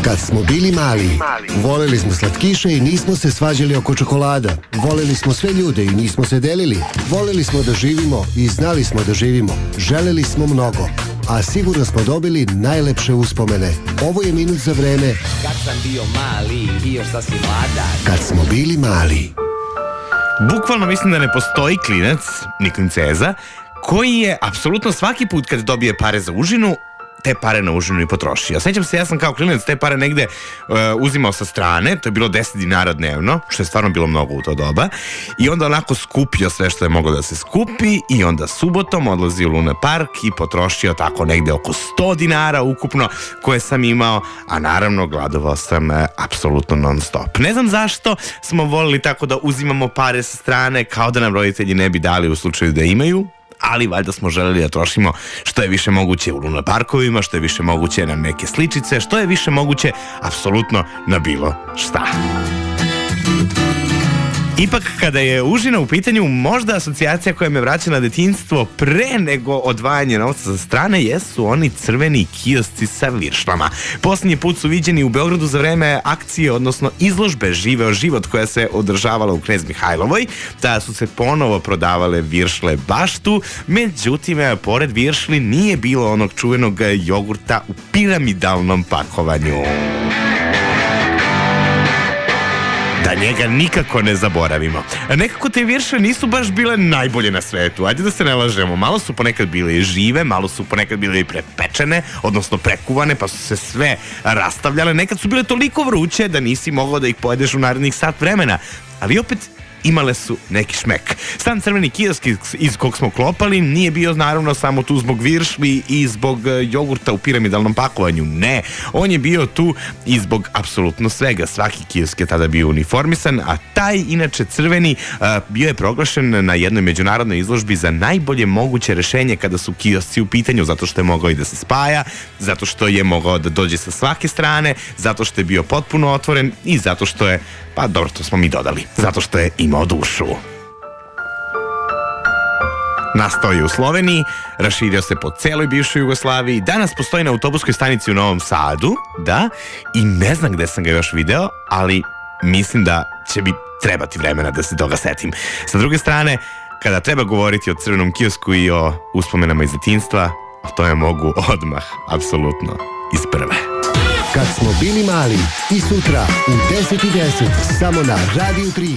Kad smo bili mali, voleli smo slatkiše i nismo se svađali oko čokolada. Voleli smo sve ljude i nismo se delili. Voleli smo da živimo i znali smo da živimo. Želeli smo mnogo, a sigurno smo dobili najlepše uspomene. Ovo je minut za vreme Kad sam bio mali i još sasvim mladak. Kad smo bili mali. Bukvalno mislim da ne postoji klinac, ni klinceza, koji je apsolutno svaki put kad dobije pare za užinu, te pare na užinu i potrošio. Sjećam se, ja sam kao klinac te pare negde uzimao sa strane, to je bilo 10 dinara dnevno, što je stvarno bilo mnogo u to doba, i onda onako skupio sve što je moglo da se skupi i onda subotom odlazio u Luna Park i potrošio tako negde oko 100 dinara ukupno koje sam imao, a naravno gladovao sam apsolutno non stop. Ne znam zašto smo volili tako da uzimamo pare sa strane kao da nam roditelji ne bi dali u slučaju da imaju, ali valjda smo želeli da trošimo što je više moguće u Luna Parkovima, što je više moguće na neke sličice, što je više moguće apsolutno na bilo šta. Ipak, kada je užina u pitanju, možda asocijacija koja me vraća na detinjstvo pre nego odvajanje novca sa strane jesu oni crveni kiosci sa viršlama. Posljednji put su viđeni u Beogradu za vreme akcije, odnosno izložbe Živeo život koja se održavala u Knez Mihajlovoj. Tada su se ponovo prodavale viršle baš tu, međutim, pored viršli nije bilo onog čuvenog jogurta u piramidalnom pakovanju. Da njega nikako ne zaboravimo. Nekako te virše nisu baš bile najbolje na svetu, ajde da se ne lažemo. Malo su ponekad bile i žive, malo su ponekad bile i prepečene, odnosno prekuvane, pa su se sve rastavljale. Nekad su bile toliko vruće da nisi mogao da ih pojedeš u narednih sat vremena, ali opet imale su neki šmek. Sam crveni kiosk iz kog smo klopali nije bio naravno samo tu zbog viršli i zbog jogurta u piramidalnom pakovanju. Ne, on je bio tu i zbog apsolutno svega. Svaki kiosk je tada bio uniformisan, a taj inače crveni bio je proglašen na jednoj međunarodnoj izložbi za najbolje moguće rešenje kada su kiosci u pitanju, zato što je mogao i da se spaja, zato što je mogao da dođe sa svake strane, zato što je bio potpuno otvoren i zato što je, pa dobro, to smo mi dodali, zato što je imao dušu. Nastao je u Sloveniji, raširio se po celoj bivšoj Jugoslaviji, danas postoji na autobuskoj stanici u Novom Sadu, da, i ne znam gde sam ga još video, ali mislim da će mi trebati vremena da se toga setim. Sa druge strane, kada treba govoriti o crvenom kiosku i o uspomenama iz detinjstva, to je mogu odmah, apsolutno, iz prve. Kad smo bili mali i sutra u 10:10 samo na Radio 3.